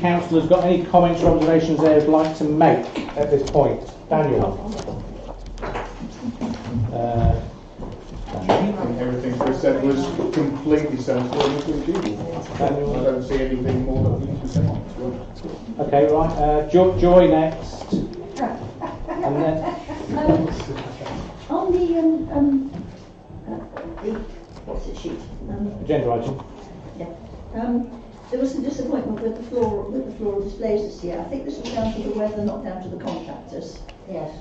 councillors got any comments or observations they would like to make at this point? Daniel? I think everything Chris said was completely sensible and achievable. I don't see anything more that we need to say. Okay, right. Joy next. And then on the what's it sheet? agenda item. Yeah. There was some disappointment with the floral displays this year. I think this was down to the weather, not down to the contractors. Yes.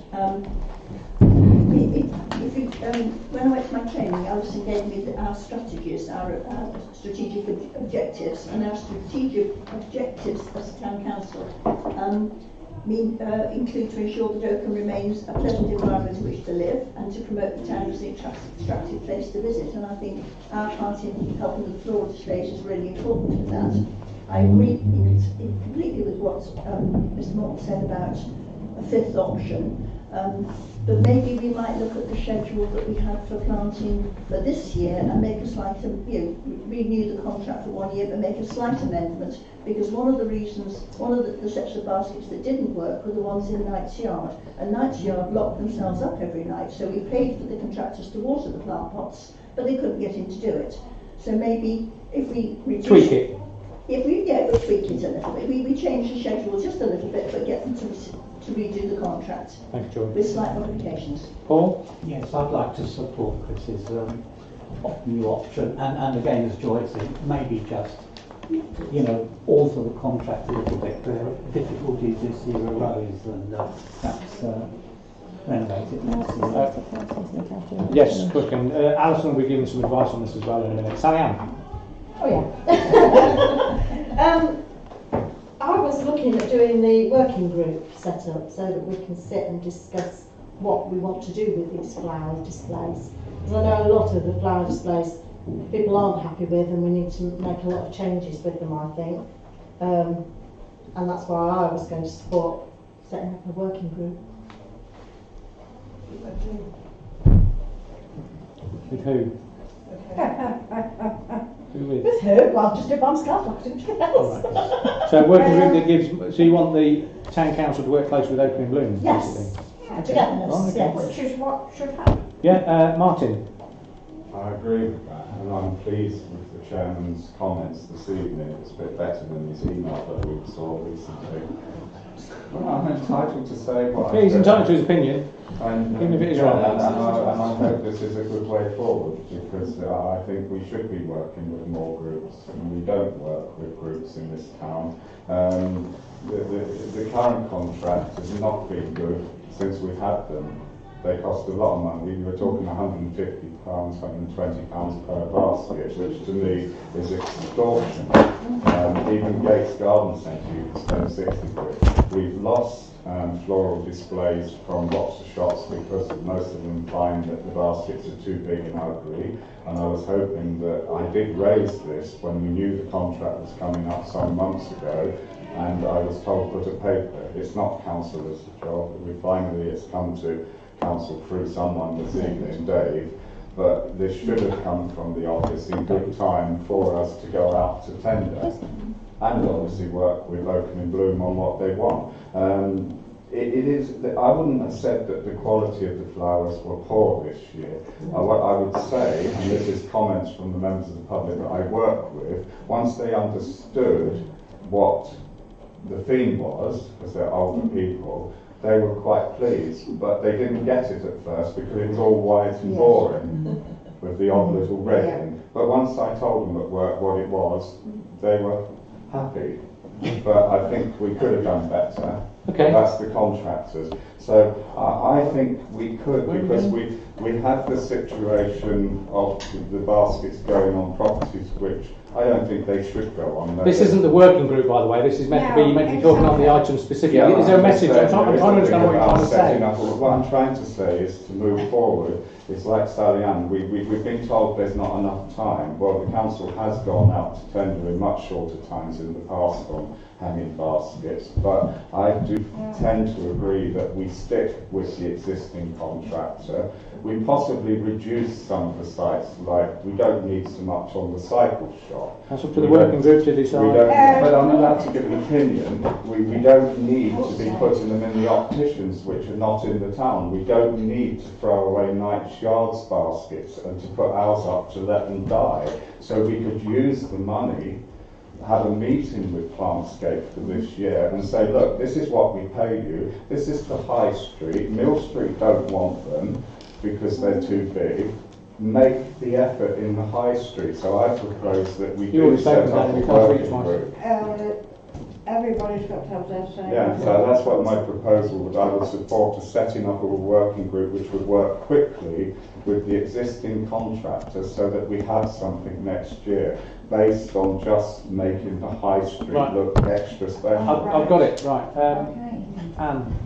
When I went to my training, Alison gave me our strategies, our strategic objectives, and our strategic objectives as a town council include to ensure that Oakham remains a pleasant environment in which to live and to promote the town as an attractive place to visit. And I think our part in helping with the floral displays is really important with that. I agree completely with what Mr. Morton said about a fifth option. But maybe we might look at the schedule that we had for planting for this year and make a slight, renew the contract for 1 year, but make a slight amendment, because one of the sets of baskets that didn't work were the ones in Knight's Yard, and Knight's Yard locked themselves up every night, so we paid for the contractors to water the plant pots, but they couldn't get in to do it. So maybe if we tweak it. If we tweak it a little bit, we change the schedule just a little bit, but get them to redo the contract. Thank you, Joy. With slight modifications. Paul? Yes, I'd like to support Chris's new option, and again, as Joy said, maybe just, alter the contract a little bit. The difficulties this year arose, and perhaps renovate it next year. Yes, quick. And Alison will be giving some advice on this as well in a minute. Sally Ann? Oh yeah. I was looking at doing the working group set up so that we can sit and discuss what we want to do with these flower displays. Because I know a lot of the flower displays people aren't happy with, and we need to make a lot of changes with them, I think. And that's why I was going to support setting up a working group. With who? Who with? With who? Well, I'll just do it by myself, like I do anything else. Right. So working group that gives, so you want the town council to work close with Oakham and Bloom, yes. basically? Yeah, togetherness, okay. yes. Which is what should happen. Yeah, Martin? I agree with that, and I'm pleased with the Chairman's comments this evening. It's a bit better than his email that we saw recently. Well, I'm entitled to say what I He's entitled to his opinion, and, even if it is wrong. And I hope this is a good way forward, because I think we should be working with more groups, and we don't work with groups in this town. The current contract has not been good since we've had them. They cost a lot of money. We were talking £150, £120 per basket, which to me is extortion. Even Gates Garden Centre, you can spend 60 quid. We've lost floral displays from lots of shops because most of them find that the baskets are too big and ugly. And I was hoping that I did raise this when we knew the contract was coming up some months ago, and I was told put a paper. It's not councillor's job. It's come to council through someone this evening, Dave, but this should have come from the office in good time for us to go out to tender and obviously work with Oakham and Bloom on what they want. I wouldn't have said that the quality of the flowers were poor this year. What I would say, and this is comments from the members of the public that I work with, once they understood what the theme was, because they're older people, they were quite pleased, but they didn't get it at first because it was all white and boring with the odd little red thing. But once I told them at work what it was, they were happy. But I think we could have done better. Okay. That's the contractors. So I think we could, because we had the situation of the baskets going on properties which I don't think they should go on. This isn't the working group, by the way. This is meant to be talking on the item specifically. Yeah, is there a message? I'm trying to understand what you're trying to say. What I'm trying to say is to move forward. It's like Sally Ann, we've been told there's not enough time. Well, the council has gone out to tender in much shorter times in the past on hanging baskets, but I do tend to agree that we stick with the existing contractor. We possibly reduce some of the sites, like we don't need so much on the cycle shop. That's up to the working group to We decide. don't, but I'm allowed to give an opinion. We don't need to be putting them in the opticians, which are not in the town. We don't need to throw away Knight's Yards baskets and to put ours up to let them die. So we could use the money, have a meeting with Plantscape for this year and say, look, this is what we pay you. This is for High Street. Mill Street don't want them because they're too big. Make the effort in the High Street. So I propose that we do set up a working group. Everybody's got to have their say. Yeah, so that's what my proposal would. I would support a setting up of a working group which would work quickly with the existing contractors so that we have something next year based on just making the High Street Right. look extra special. I've got it, right. Okay. Anne,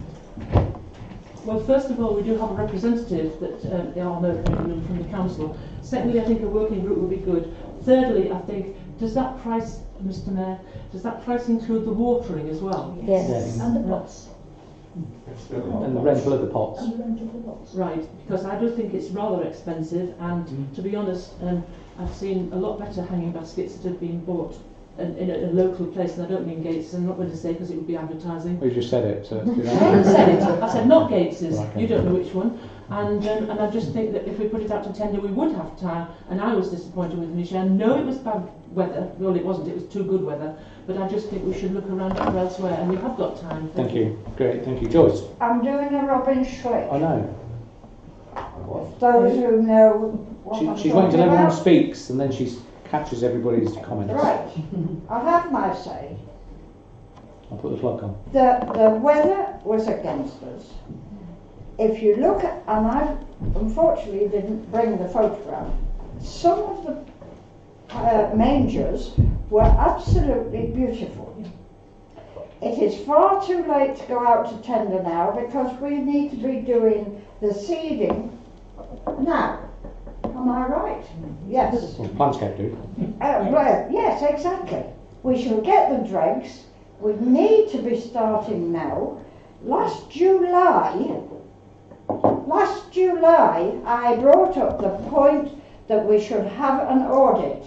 Well, first of all, we do have a representative that they all know from the council. Secondly, I think a working group would be good. Thirdly, I think, does that price, Mr Mayor, does that price include the watering as well? Yes. And the pots. and the rental of the pots. And the rental of the pots. Right, because I do think it's rather expensive, and to be honest, I've seen a lot better hanging baskets that have been bought in a local place, and I don't mean Gates's. I'm not going to say because it would be advertising. We just said it, so. I haven't said it. I said not Gates's. Right, okay. You don't know which one. And I just think that if we put it out to tender, we would have time. And I was disappointed with Michelle. I know it was bad weather. Well, it wasn't. It was too good weather. But I just think we should look around for elsewhere, and we have got time. Thank you. Great, thank you. Joyce? I'm doing a Robin Schlick. I know. Those who know what I'm She's waiting till talking everyone about. speaks and then she catches everybody's comments. Right, I have my say. I'll put the plug on. The weather was against us. If you look at, and I unfortunately didn't bring the photograph, some of the mangers were absolutely beautiful. It is far too late to go out to tender now because we need to be doing the seeding now. Am I right? Yes. Well, Plantscape do. Well, yes, exactly. We shall get the dregs. We need to be starting now. Last July, I brought up the point that we should have an audit.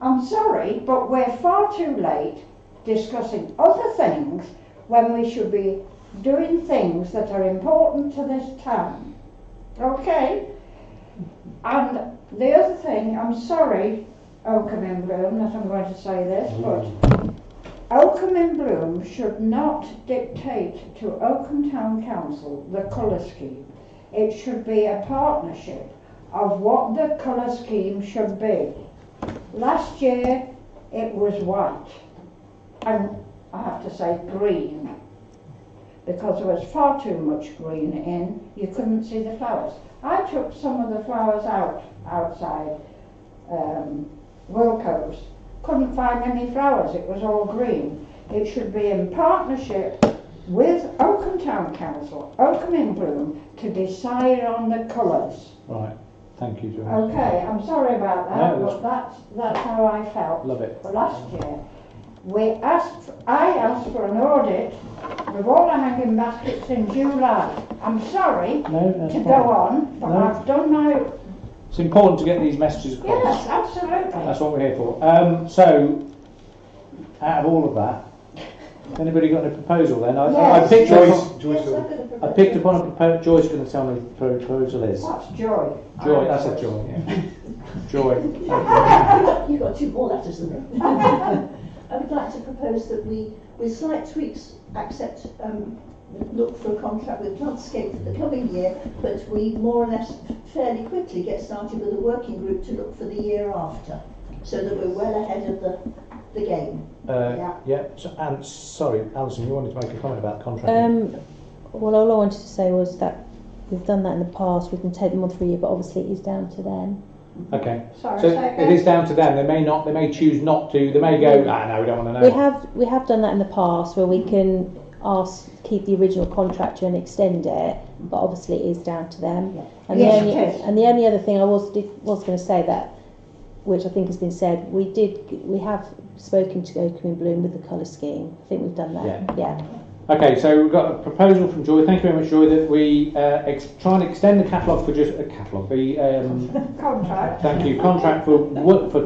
I'm sorry, but we're far too late discussing other things when we should be doing things that are important to this town. Okay? And the other thing, I'm sorry, Oakham in Bloom, that I'm going to say this, but Oakham in Bloom should not dictate to Oakham Town Council the colour scheme. It should be a partnership of what the colour scheme should be. Last year it was white, and I have to say green, because there was far too much green in, you couldn't see the flowers. I took some of the flowers outside Wilco's, couldn't find any flowers, it was all green. It should be in partnership with Oakham Town Council, Oakham in Bloom, to decide on the colours. Right, thank you, Joyce. Okay, I'm sorry about that, No, but that's how I felt. Love it. For last year, I asked for an audit of all the hanging baskets in July. I'm sorry No, that's to fine. go on, but No. I've done my, It's important to get these messages across. yes, absolutely. That's what we're here for. So, out of all of that, has anybody got a proposal then? I Yes. picked up, Joyce, Yes, I've got a proposal. I picked up on a proposal. Joy's going to tell me what the proposal is. That's joy. Joy, that's a joy, yeah. Joy. You've got two more letters than me. I would like to propose that we, with slight tweaks, look for a contract with Plantscape for the coming year, but we more or less fairly quickly get started with a working group to look for the year after, so that we're well ahead of the game. Yeah. So, and sorry, Alison, you wanted to make a comment about contract. Well, all I wanted to say was that we've done that in the past. We can take them on for a year, but obviously it is down to them. Okay. Sorry, So say it again? is down to them. They may choose not to. They may go, no, we don't want to know. We have done that in the past where we can keep the original contractor and extend it, but obviously it is down to them. And Yes, the it is. only other thing I was going to say that which I think has been said, we have spoken to Oakham in Bloom with the colour scheme. I think we've done that. Yeah. Okay, so we've got a proposal from Joy. Thank you very much, Joy, that we try and extend the catalogue for just Contract. Thank you. Contract for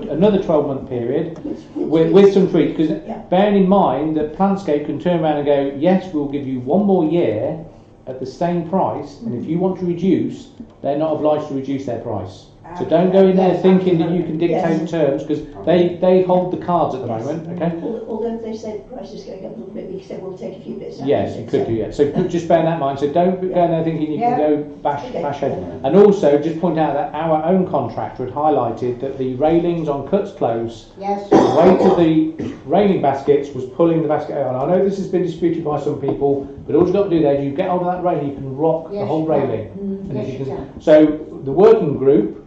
another 12-month period with some tweaks. Because bearing in mind that Plantscape can turn around and go, yes, we'll give you one more year at the same price, and if you want to reduce, they're not obliged to reduce their price. So don't go in there thinking that you can dictate terms, because they hold the cards at the moment. Okay. Although if they say the price is going up a little bit, we can say we'll take a few bits out. Yes, you could do. Yeah. So just bear that in mind. So don't go in there thinking you can go bash head. And also just point out that our own contractor had highlighted that the railings on Cuts Close, the weight of the railing baskets was pulling the basket out. I know this has been disputed by some people, but all you've got to do there is you get hold of that railing, you can rock the whole railing. And if you can, so the working group,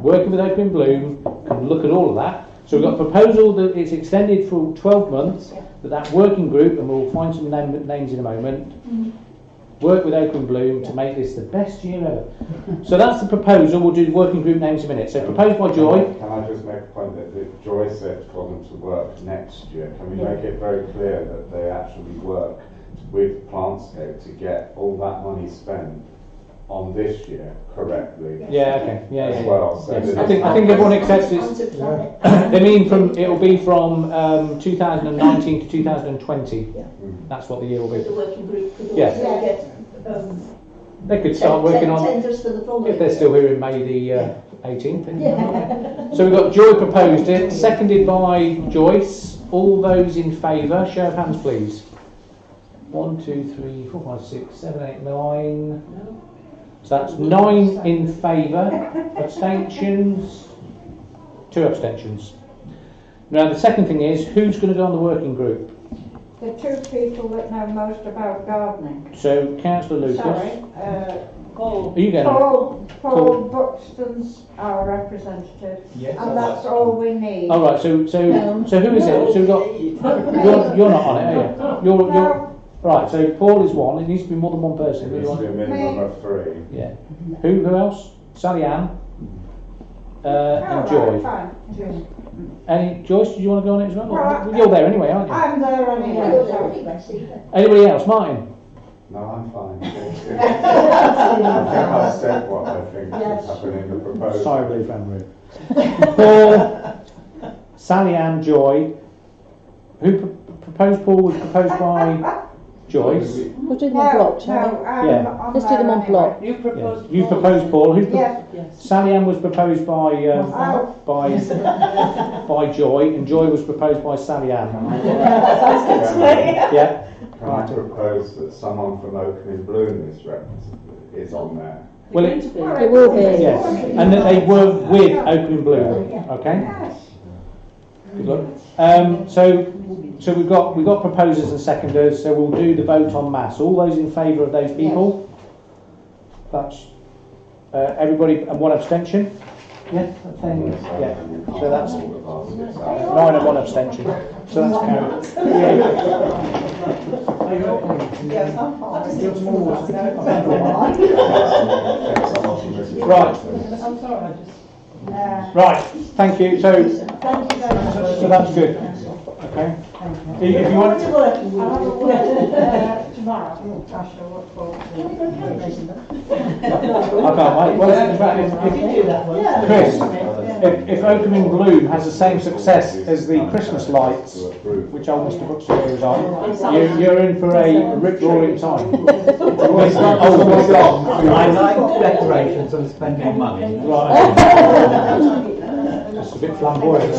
working with Oakham Bloom, can look at all of that. So we've got a proposal that it's extended for 12 months, that working group, and we'll find some names in a moment, work with Oakham Bloom to make this the best year ever. So that's the proposal. We'll do the working group names in a minute. So proposed by Joy. Can I just make a point that Joy said for them to work next year? Can we make it very clear that they actually work with Plantscape to get all that money spent on this year correctly? As well. So I think everyone accepts it. They mean it'll be from 2019 to 2020. That's what the year will be. The working group could also get they could start working on tenders for the following if they're still here in May the 18th. So we've got Joy proposed it, seconded by Joyce. All those in favour, show of hands please. 1, 2, 3, 4, 5, 6, 7, 8, 9. So that's 9 in favour. Abstentions? 2 abstentions. Now the second thing is, who's going to go on the working group? The 2 people that know most about gardening. So Councillor Lucas. Sorry, Paul. Are you going on? Paul Buxton's our representative, and that's all we need. All right. So who is it? So we've got. You're not on it, are you? You're right. So Paul is one. It needs to be more than one person. It needs to be a minimum of 3. Yeah. Who else? Sally Ann. And Joy. Fine. Any Joyce? Do you want to go on it as well? Well, you're there anyway, aren't you? I'm there anyway. Anybody else? Martin. No, I'm fine. I think I've said what I think should happen in the proposal. Sorry, Blue Friend Room. Paul, Sally Ann, Joy. Who proposed Paul was proposed by Joyce. We'll do them on block, shall we? Let's do them on block. You proposed. You proposed Paul. Yes. Sally Ann was proposed by Joy, and Joy was proposed by Sally Ann. Yeah. Can I propose that someone from Oakham Bloom is on there? Well, it will be. Yes, and that they work with Oakham Bloom. Okay. Good luck. So we've got proposers and seconders. So we'll do the vote en masse. All those in favour of those people. That's everybody, and 1 abstention. Yeah, yeah. So that's 9 and 1 abstention. So that's carried. Right. Right. Thank you. So that's good. Okay. If you want I can't wait. Well, in fact, Chris, if Oakham in Bloom has the same success as the Christmas lights, which old Mr. Buxton was on, you're in for a rip-roaring time. I like decorations and spending money. Right. That's a bit flamboyant.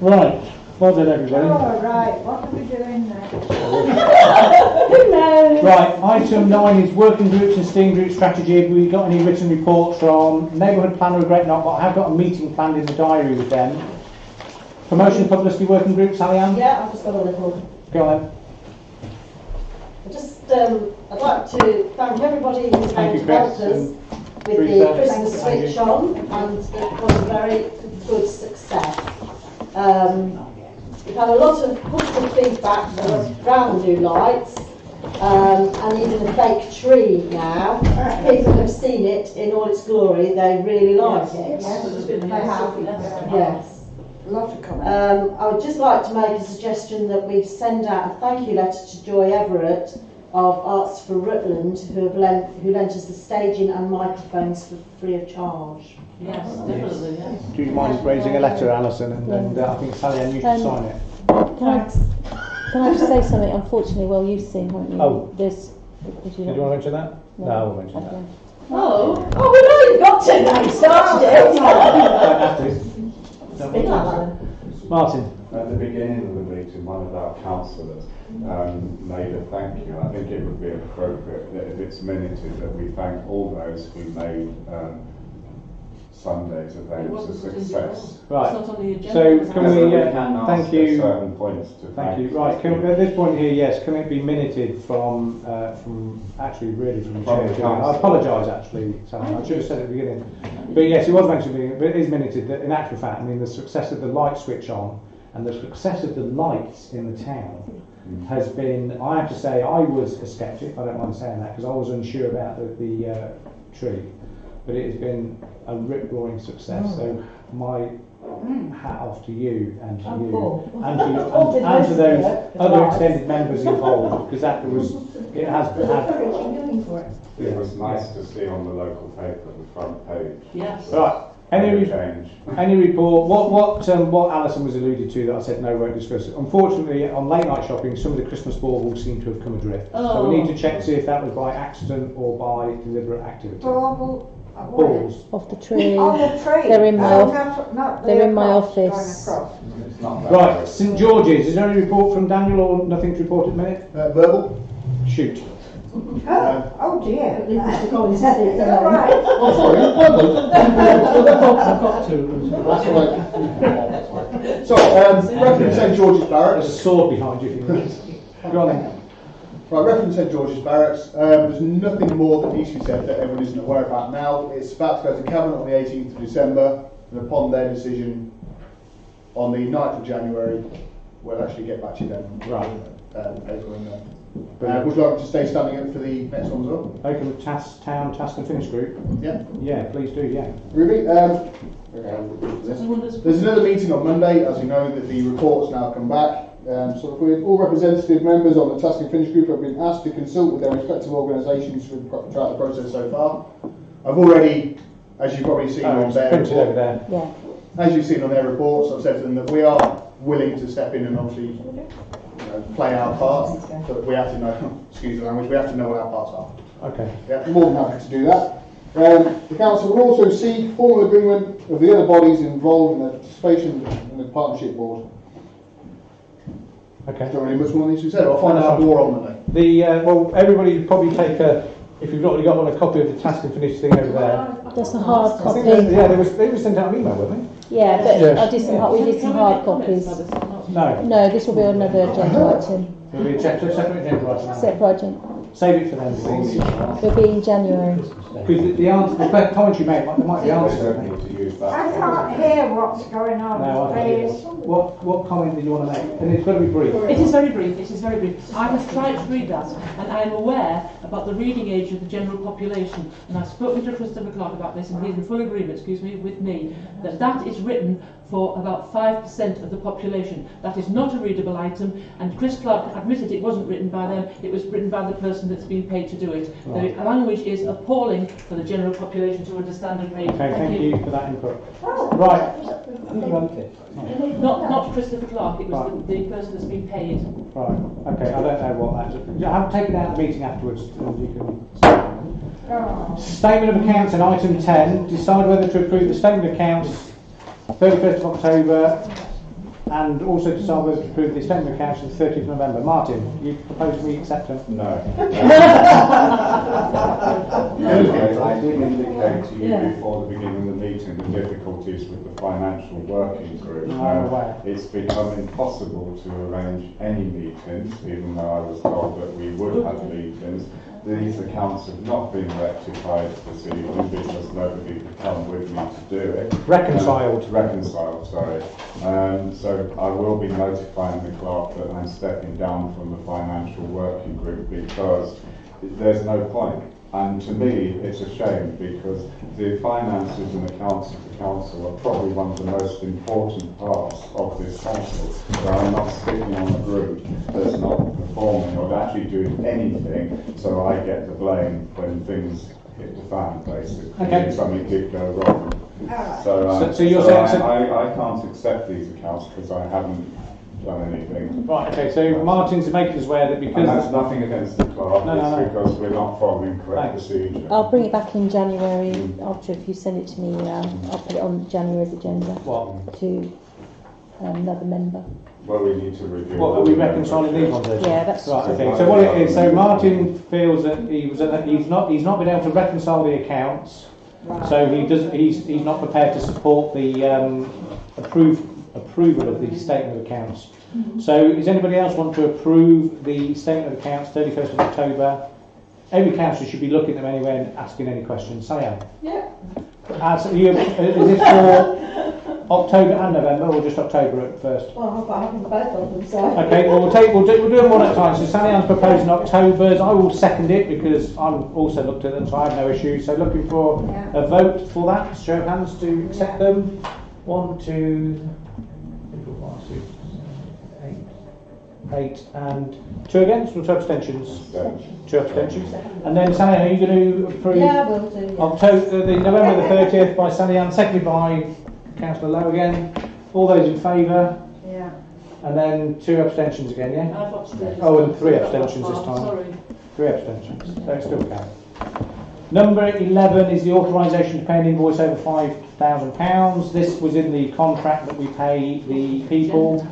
Right. Well done, everybody. All right, what are we doing next? Right, item 9 is working groups and steering group strategy. Have we got any written reports from Neighbourhood Planner of Great Knott? But I have got a meeting planned in the diary with them. Promotion publicity working group, Sally Ann? Yeah, I've just got a little. Go on then. I'd like to thank everybody who's helped us with the Christmas switch on, and it was a very good success. We've had a lot of positive feedback for brand new lights, and even a fake tree now. People have seen it in all its glory. They really like it. Yes, they have. Yes. A lot of comments. I would just like to make a suggestion that we send out a thank you letter to Joy Everett of Arts for Rutland, who lent us the staging and microphones for free of charge. Yes, definitely, yes. Do you mind raising a letter, Alison, and I think Sally Ann, you should sign it. Can I just say something? Unfortunately, well, you've seen, haven't you? Oh. There's. Do you want to mention that? No, I won't mention that. Okay. Oh, we've only got to now. Started it. Don't have to. Martin. At the beginning of the meeting, one of our councillors made a thank you. I think it would be appropriate that if it's minuted that we thank all those who made Sunday's event a success. Right. It's not on the agenda. So can we Thank you. Certain points to thank you. Right. Can we, at this point here, yes, can it be minuted from actually really from the chair? I apologise actually, Sally. I should have said it at the beginning. But yes, it was mentioned, but it is minuted that in actual fact, I mean, the success of the light switch on and the success of the lights in the town has been, I have to say, I was a sceptic, I don't mind saying that, because I was unsure about the tree. But it has been a rip-roaring success. So my hat off to you and to you and to those other extended members involved, because that was, it has had. It was nice to see on the local paper, the front page. Yes. Right. Any report? What Alison was alluded to that I said no, won't discuss it. Unfortunately, on late night shopping, some of the Christmas baubles seem to have come adrift. So we need to check to see if that was by accident or by deliberate activity. Balls Off the tree. On the tree. They're in my They're in my office. Right, St George's. Is there any report from Daniel or nothing to report at the minute? Verbal. Shoot. Oh dear. Mr. Collins said it. Right. I've got two. That's all right. So, reference St George's Barracks. There's a sword behind you. Go on then. Right, reference St George's Barracks. There's nothing more that needs to be said that everyone isn't aware about now. It's about to go to Cabinet on the 18th of December, and upon their decision on the 9th of January, we'll actually get back to you then. Right. April and May. Would you like to stay standing up for the next one as well? Oakham Town Task and Finish Group. Yeah. Yeah, please do. Yeah. Ruby, there's another meeting on Monday. As you know, that the report's now come back. So all representative members on the Task and Finish Group have been asked to consult with their respective organisations throughout the process so far. I've already, as you've probably seen on their report, over there. Yeah. as you've seen on their reports, I've said to them that we are willing to step in and obviously play our part, but we have to know, excuse the language, we have to know what our parts are. Okay. Yeah, more than happy to do that. The Council will also seek formal agreement of the other bodies involved in the participation in the Partnership Board. Okay. Don't really much more needs to be said. I'll find out more on Monday. Well, everybody probably take if you've not already got one, a copy of the Task and Finish thing over there. That's a hard copy. They were sent out an email, weren't they? Yeah, but Yes. we did some hard copies. No. No, this will be another agenda item. It'll be a separate agenda item. Separate agenda. Save it for them, please. It'll be in January. Because the answer, the comments you made, there might be answers. They don't need to use that. I can't hear what's going on, No, I don't hear. please. What comment did you want to make? And it's got to be brief. It is very brief, it is very brief. I have tried to read that, and I am aware about the reading age of the general population, and I've spoken to Christopher Clark about this, and he's in full agreement, with me, that is written for about 5% of the population. That is not a readable item, and Chris Clark admitted it wasn't written by them, it was written by the person that's been paid to do it. Right. The language is appalling for the general population to understand and read. Okay, thank you for that input. Right. Not Christopher Clark, it was the person that's been paid. Right. Okay, I don't know what that is. I'll take it out of the meeting afterwards, and you can. Statement of accounts in item 10. Decide whether to approve the statement of accounts 31st of October, and also decide whether to approve the statement of accounts for the 30th of November. Martin, you propose we accept them? No. I did indicate to you before the beginning of the meeting the difficulties with the financial working group. It's become impossible to arrange any meetings, even though I was told that we would have meetings. these accounts have not been rectified this evening because nobody could come with me to do it. Reconciled, sorry. So I will be notifying the clerk that I'm stepping down from the financial working group because there's no point. And to me, it's a shame because the finances and accounts of the council are probably one of the most important parts of this council. So I'm not sticking on a group that's not performing or actually doing anything, so I get the blame when things hit the fan, basically. Okay. If something did go wrong. So you're saying... I can't accept these accounts because I haven't done anything. Right, okay, so Martin's making us aware that because... And that's nothing against the clerk, it's because we're not following correct procedure. I'll bring it back in January after, if you send it to me, I'll put it on January's agenda. What? To another member. Well, we need to review. What, are we reconciling these ones? Yeah, that's right. Okay. So what it is? So Martin feels that he's not been able to reconcile the accounts. Right. So he's not prepared to support the approval of the statement of accounts. So does anybody else want to approve the statement of accounts 31st of October? Every councillor should be looking at them anyway and asking any questions. Say Yeah. so is this for October and November, or just October at first? Well, I've got having both of them, so. Okay, well we'll do them one at a time. So Sally Ann's proposing October's. I will second it because I've also looked at them, so I have no issue. So looking for a vote for that. Show of hands to accept them. 1, 2, 8 and 2 against or 2 abstentions? 2 abstentions. And then Sally, are you going to approve? Yeah, I will do. Yeah. October, the November the 30th by Sally Ann, seconded by Councillor Lowe again. All those in favour? Yeah. And then 2 abstentions again, yeah? I've abstained. Oh, and 3 abstentions this time. Sorry. 3 abstentions. So it's still counts. Number 11 is the authorisation to pay an invoice over £5,000. This was in the contract that we pay the people.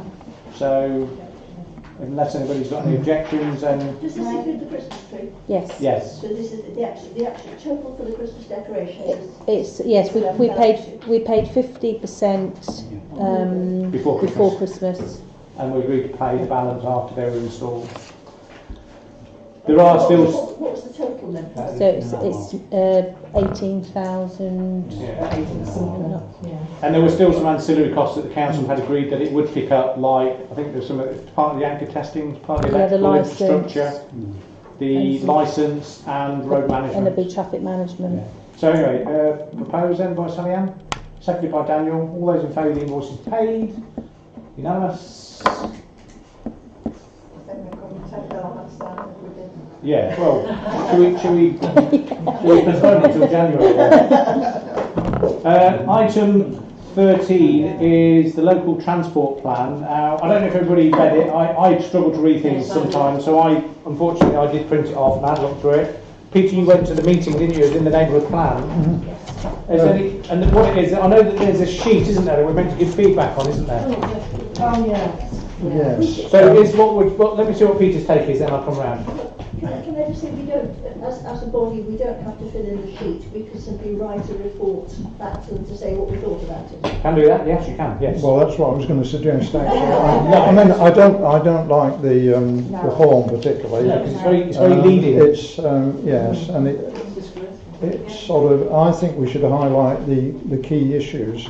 So unless anybody's got any objections, Does this include the Christmas tree? Yes. yes. So this is the actual total for the Christmas decorations? It's yes. We paid 50% before Christmas. And we agreed to pay the balance after they were installed. There are still. What was the total then? So it's 18,000. Yeah. Yeah. And there were still some ancillary costs that the council had agreed that it would pick up, like I think there's some part of the anchor testing, part of the electrical infrastructure, the licence and road management. And there'll be traffic management. Yeah. So anyway, proposed then by Sally Ann, seconded by Daniel. All those in favour of the invoices paid. Unanimous. Yeah, well, should we postpone it till January? Item 13 is the local transport plan. I don't know if everybody read it. I struggle to read things sometimes, so unfortunately I did print it off and had a look through it. Peter, you went to the meeting, didn't you? It was in the neighbourhood plan. And what it is, I know that there's a sheet, isn't there, that we're meant to give feedback on, isn't there? Oh, yeah. Yes. So is let me see what Peter's take is, then I'll come round. Can I just say, we don't, as a body, we don't have to fill in the sheet. We could simply write a report back to them to say what we thought about it. Can do that, yes, you can, yes. Well, that's what I was going to suggest. Actually, I mean, I don't like the form particularly. No, it's very leading. It's yes, and it's sort of. I think we should highlight the key issues.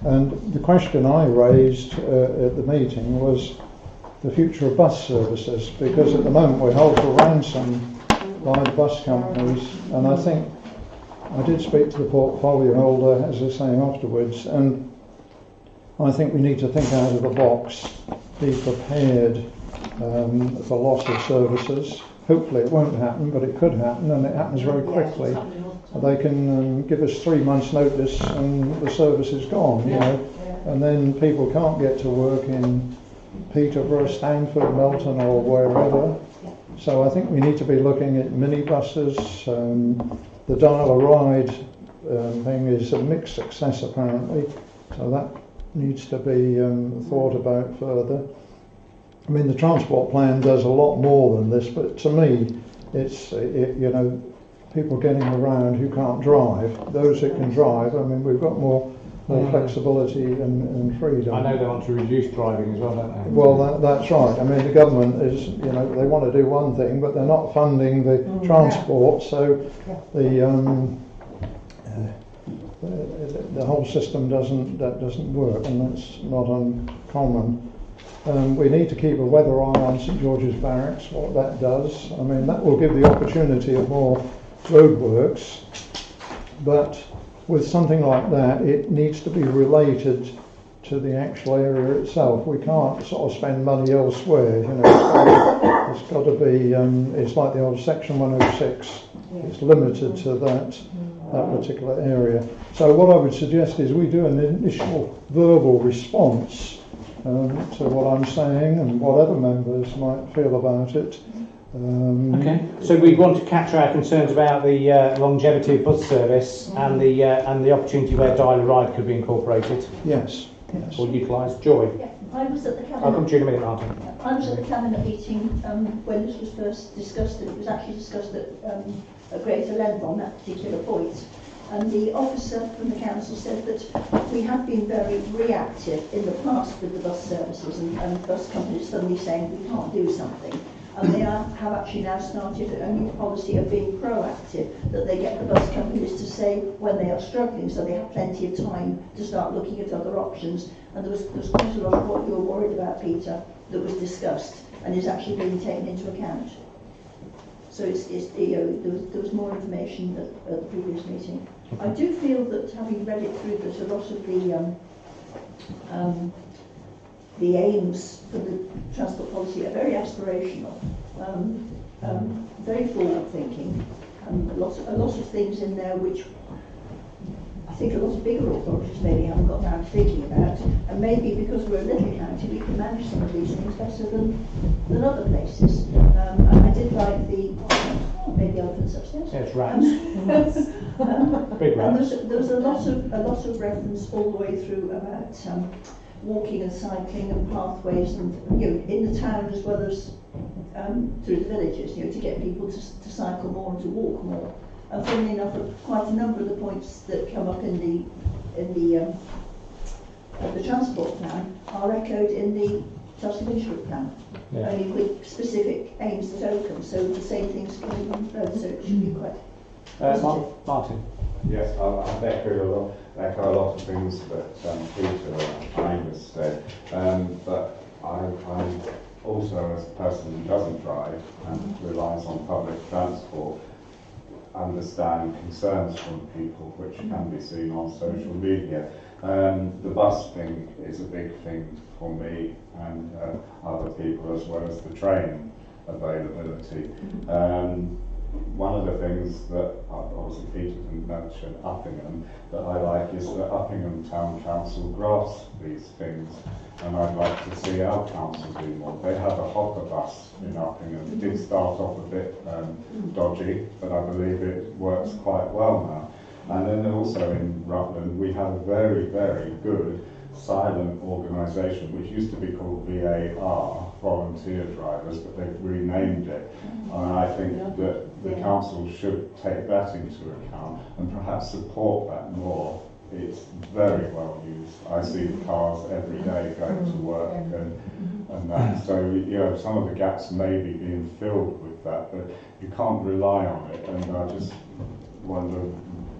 And the question I raised at the meeting was the future of bus services, because at the moment we're held to ransom by the bus companies, and I think I did speak to the portfolio holder, as I was saying afterwards, and I think we need to think out of the box, be prepared for loss of services. Hopefully it won't happen, but it could happen, and it happens very quickly. They can give us 3 months' notice and the service is gone, you know, and then people can't get to work in Peterborough, Stanford, Melton or wherever. So I think we need to be looking at minibuses. The dial-a-ride thing is a mixed success apparently, so that needs to be thought about further. I mean, the transport plan does a lot more than this, but to me it's, you know, people getting around who can't drive, those that can drive. I mean, we've got more flexibility and freedom. I know they want to reduce driving as well, don't they? Well, that's right. I mean, the government is, they want to do one thing, but they're not funding the transport, so the whole system doesn't work, and that's not uncommon. We need to keep a weather eye on St George's Barracks, what that does. I mean, that will give the opportunity of more roadworks, but with something like that, it needs to be related to the actual area itself. We can't sort of spend money elsewhere. It's got to be. It's like the old Section 106. It's limited to that particular area. So what I would suggest is we do an initial verbal response to what I'm saying and what other members might feel about it. Okay, so we want to capture our concerns about the longevity of bus service and the opportunity where dial-a-ride could be incorporated. Yes. Or utilised. Joy. Yeah, I was at the cabinet. I'll come to you in a minute, Martin. I was at the cabinet meeting when this was first discussed, and it was actually discussed at a greater length on that particular point. And the officer from the council said that we had been very reactive in the past with the bus services and bus companies suddenly saying we can't do something. And they have actually now started a new policy of being proactive, that they get the bus companies to say when they are struggling, so they have plenty of time to start looking at other options. And there was quite a lot of what you were worried about, Peter, that was discussed and is actually being taken into account. So there was more information at the previous meeting. I do feel that, having read it through, that a lot of the aims for the transport policy are very aspirational, very forward-thinking, and a lot of things in there which I think a lot of bigger authorities maybe haven't got round to thinking about, and maybe because we're a little county we can manage some of these things better than other places. I did like maybe elephants upstairs. Yes, rats. Big rats. And there was a lot of reference all the way through about walking and cycling and pathways, and in the town as well as through the villages, to get people to cycle more and to walk more. And funnily enough, quite a number of the points that come up in the transport plan are echoed in the Chelsea Village Group plan, only with specific aims that open. So the same things coming on both. So it should be quite positive. Martin. Yes, I've echoed a lot of things that Peter and Ines said, but I also, as a person who doesn't drive and relies on public transport, understand concerns from people which can be seen on social media. The bus thing is a big thing for me and other people, as well as the train availability. One of the things that, obviously Peter didn't mention Uppingham, that I like is that Uppingham Town Council grasp these things, and I'd like to see our council do more. They have a hopper bus in Uppingham. It did start off a bit dodgy, but I believe it works quite well now. And then also in Rutland, we have a very, very good silent organisation, which used to be called VAR, Volunteer Drivers, but they've renamed it. And I think that the council should take that into account and perhaps support that more. It's very well used. I see the cars every day going to work and that. So, some of the gaps may be being filled with that, but you can't rely on it. And I just wonder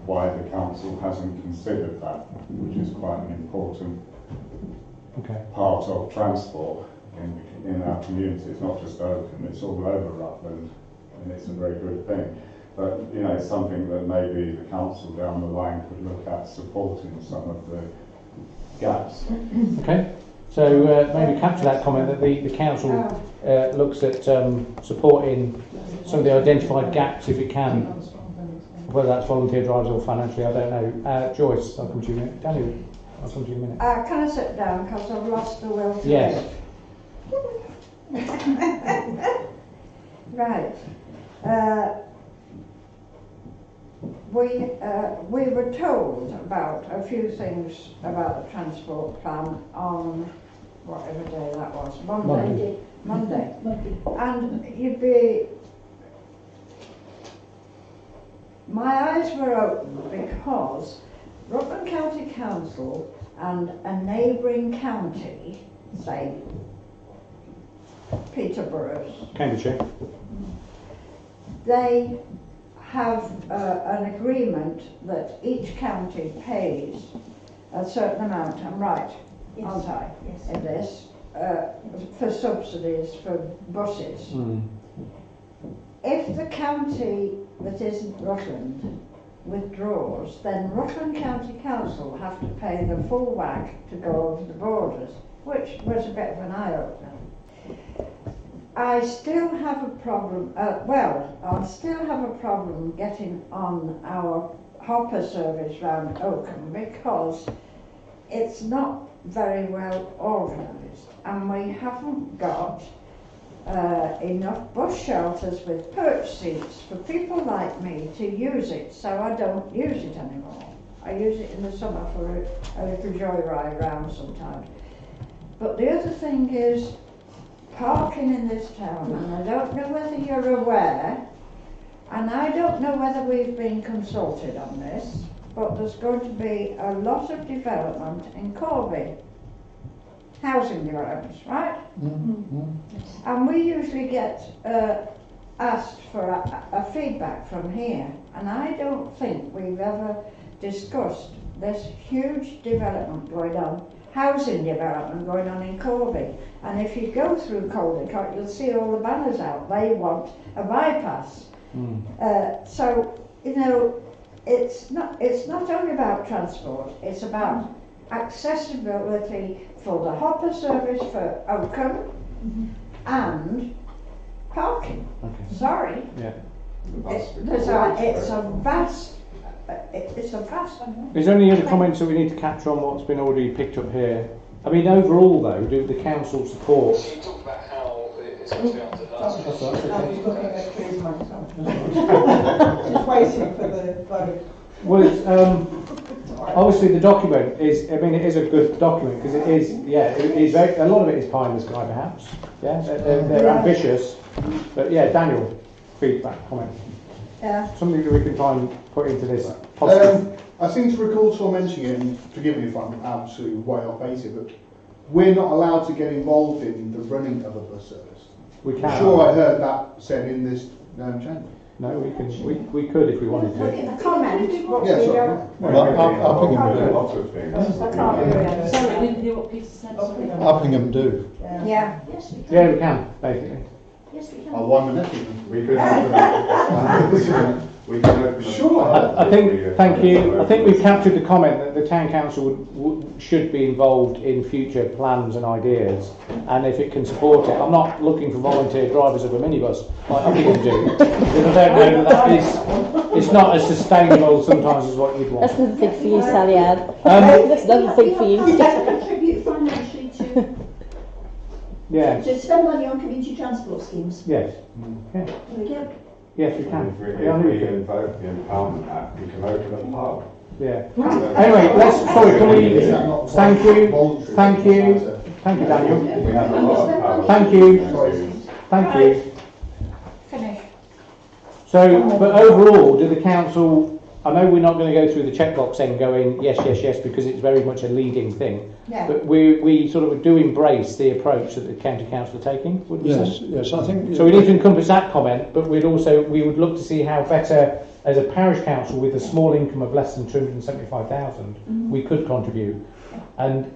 why the council hasn't considered that, which is quite an important part of transport in our community. It's not just Oakham, it's all over Rutland, and it's a very good thing. But it's something that maybe the council down the line could look at supporting some of the gaps. Okay, so maybe capture that comment that the council looks at supporting some of the identified gaps if it can, whether that's volunteer drivers or financially, I don't know. Joyce, I'll come to you in a minute. Daniel, I'll come to you in a minute. Can I sit down because I've lost the will to Yes. Right. We were told about a few things about the transport plan on whatever day that was, Monday. And you'd be... My eyes were open because Rutland County Council and a neighbouring county, say Peterborough, Cambridgeshire. they have an agreement that each county pays a certain amount. I'm right, aren't I? Yes. In this, for subsidies for buses. If the county that isn't Rutland withdraws, then Rutland County Council have to pay the full whack to go over the borders, which was a bit of an eye-opener. I still have a problem, I still have a problem getting on our hopper service round Oakham because it's not very well organised and we haven't got enough bus shelters with perch seats for people like me to use it, so I don't use it anymore. I use it in the summer for a little joyride round sometimes. But the other thing is parking in this town, and I don't know whether you're aware, and I don't know whether we've been consulted on this, but there's going to be a lot of development in Corby. Housing developments, right? And we usually get asked for a feedback from here, and I don't think we've ever discussed this huge development going on, housing development going on in Corby. And if you go through Caldicott, you'll see all the banners out. They want a bypass. So, you know, it's not only about transport, it's about accessibility for the hopper service for Oakham and parking. Okay. Sorry. Yeah. It's a vast. Is there any other comments that we need to capture on what's been already picked up here? I mean, overall though, do the council support? Can you talk about how it's going to be under that? Just waiting for the vote. Well, it's, obviously the document is, I mean, it is a good document because it is, it is very, a lot of it is pie in the sky perhaps. Yeah, they're ambitious, but yeah, Daniel, feedback, comment. Something that we can try and put into this positive. I seem to recall someone mentioning, forgive me if I'm absolutely way off base here, but we're not allowed to get involved in the running of a bus service. We can. I'm sure I heard that said in this chamber. No, we could if we wanted to. A comment. Yeah, sorry. Sorry, I didn't hear what Peter said. Sorry. Uppingham do. Yeah. Yeah, we can, basically. Yes, we can. Oh, 1 minute. We could open we can open Sure. I think, thank you. I think we've captured the comment that the town council should be involved in future plans and ideas, and if it can support it. I'm not looking for volunteer drivers of a minibus like Uppingham do, because I don't know that it's not as sustainable sometimes as what you'd want. That's another thing for you, Sally Ann. That's another thing for you. Contribute financially to Yes. to spend money on community transport schemes. Yes. Yeah. There we go. Yes, we can. If we invoke the Empowerment Act, we can open a pub. Yeah. Anyway, thank you, Daniel. We have a lot of pubs. Thank you. Finish. So, but overall, do the council, I know we're not going to go through the checkbox then going yes, yes, yes, because it's very much a leading thing. Yeah. But we sort of do embrace the approach that the county council are taking, wouldn't we say? Yes, I think. So we need to encompass that comment, but we would look to see how better, as a parish council with a small income of less than 275,000, we could contribute. And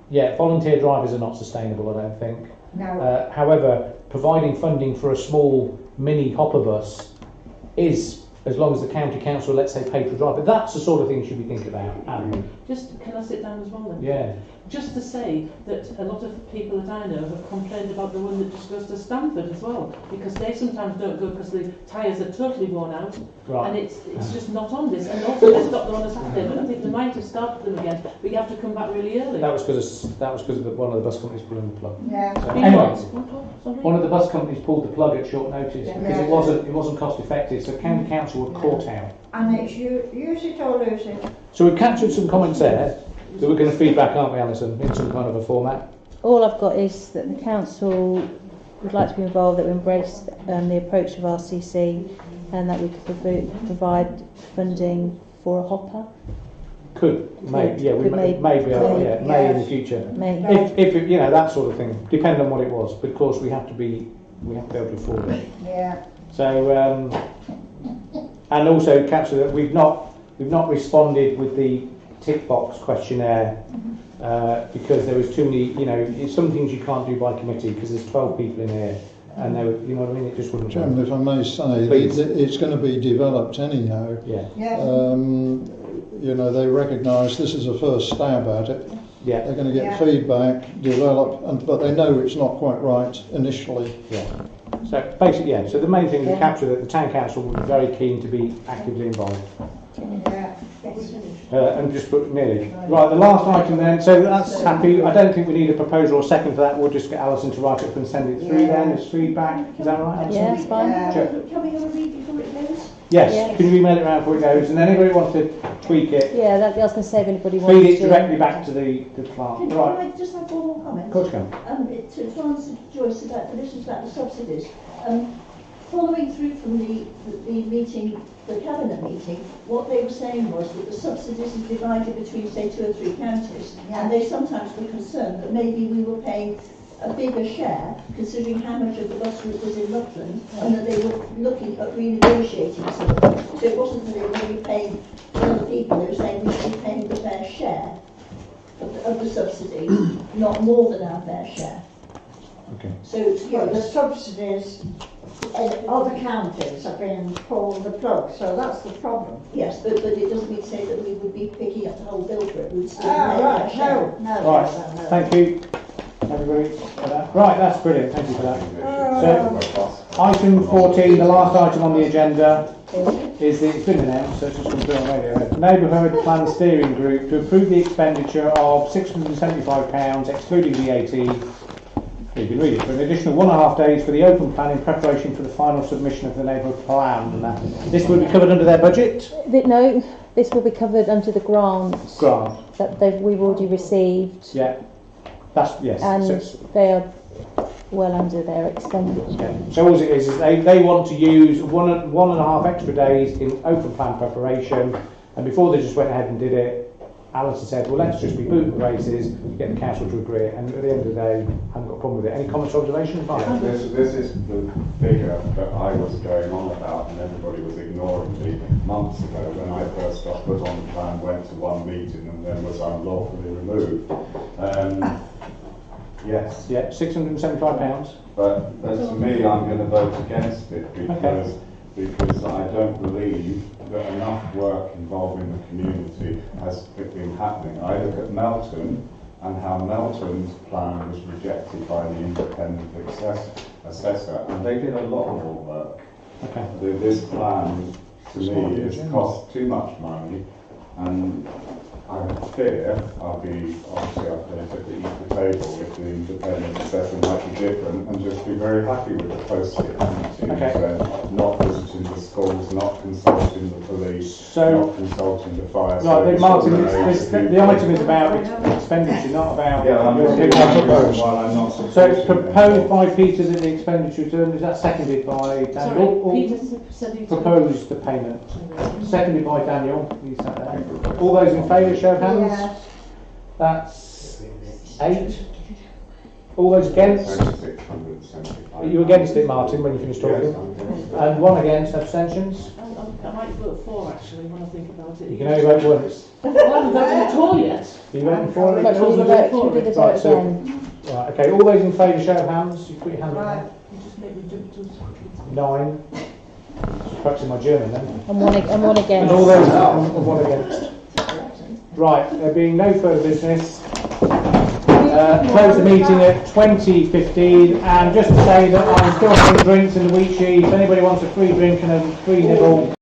yeah, volunteer drivers are not sustainable, I don't think. No. However, providing funding for a small mini hopper bus is, as long as the county council, let's say, pay for a driver. That's the sort of thing you should be thinking about. Just, can I sit down as well then? Yeah. Just to say that a lot of people that I know have complained about the one that just goes to Stamford as well, because they sometimes don't go because the tyres are totally worn out, Right. and it's just not on this. And also they stopped them on a Saturday, but I think they might have started them again, but you have to come back really early. That was because one of the bus companies pulling the plug. Yeah. So Been anyway, what? one of the bus companies pulled the plug at short notice because it wasn't cost effective. So county council were caught out. And it's use it or lose it. So we've captured some comments there that we're going to feed back, aren't we, Alison, in some kind of a format? All I've got is that the council would like to be involved, that we embrace the approach of RCC, and that we could provide funding for a hopper. may in the future. May. If it, that sort of thing, depending on what it was. But of course, we have to be able to afford it. Yeah. So, and also, Councillor, that we've not responded with the tick box questionnaire because there was too many. Some things you can't do by committee because there's 12 people in here, and they were, you know what I mean. It just wouldn't. Chairman, if I may say, it's going to be developed anyhow. Yeah. They recognise this is a first stab at it. Yeah. They're going to get feedback, develop, but they know it's not quite right initially. Yeah. So basically, so the main thing to capture that the town council will be very keen to be actively involved. And just put nearly. Right, the last item then, so that's happy. I don't think we need a proposal or second for that. We'll just get Alison to write it up and send it through then as feedback. Is that right, Alison? Yeah, that's fine. Can we have a read before it goes? Yes, can you email it around before it goes? And then anybody wants to tweak it, Yeah, I was going to say if anybody wants feed it to. directly back to the clerk. Can Right. I just have one more comment? Of course you can. To answer Joyce about the questions about the subsidies. Following through from the meeting, the cabinet meeting, what they were saying was that the subsidies are divided between, say, 2 or 3 counties, and they sometimes were concerned that maybe we were paying a bigger share, considering how much of the bus route was in Rutland, and that they were looking at renegotiating something. So it wasn't that they were really paying for other people, they were saying we should be paying the fair share of the subsidy, not more than our fair share. Okay. So, The subsidies in other counties have been pulled the plug, so that's the problem. yes, but it doesn't mean to say that we would be picking up the whole bill for it. We'd still pay our Right, share. Right, thank you, everybody, for that. Right, that's brilliant, thank you for that. So, item 14, the last item on the agenda, is it's been announced, so it's just come through on radio. Neighbourhood Plan Steering Group to approve the expenditure of £675, excluding VAT. You can read it, for an additional 1.5 days for the open plan in preparation for the final submission of the neighbourhood plan. And this will be covered under their budget? No, this will be covered under the grant that we've already received. Yeah, yes. And they are well under their expenditure. Yeah. So all it is they want to use 1.5 extra days in open plan preparation, and before they just went ahead and did it, Alison said, well, let's just reboot the races, get the council to agree, and at the end of the day, I haven't got a problem with it. Any comments or observations? Yeah, this is the figure that I was going on about and everybody was ignoring me months ago when I first got put on the plan, went to one meeting and then was unlawfully removed. Yes. Yeah, £675. But to me, I'm going to vote against it because I don't believe that enough work involving the community has been happening. I look at Melton and how Melton's plan was rejected by the independent assessor, and they did a lot more work. Okay. This plan, to me, has cost too much money, and I fear I'll be at the table if the independent assessor might be different and just be very happy with the post-it meetings, not visiting the schools, not consulting the police, not consulting the fire service. Right, Martin, the item is about expenditure, not about... So it's proposed by Peter that the expenditure return, is that seconded by Daniel? Sorry, Peter said proposed the payment. Seconded by Daniel. You sat there. All those in favour, show of hands. Yes. That's 8. All those against? Are you against it, Martin, when you finish talking? And 1 against, abstentions? I might vote for, actually, when I think about it. You can only vote once. Well, I haven't voted at all yet. Are you voting for it? But should we do the vote again? Right, okay, all those in favour, show of hands. You put your hand up. You just make me jump to 9. Just practicing my German then. And one against. And all those and 1 against. Right, there being no further business, close the meeting at 20:15, and just to say that I'm still having drinks in the wheat sheet. If anybody wants a free drink and a free nibble,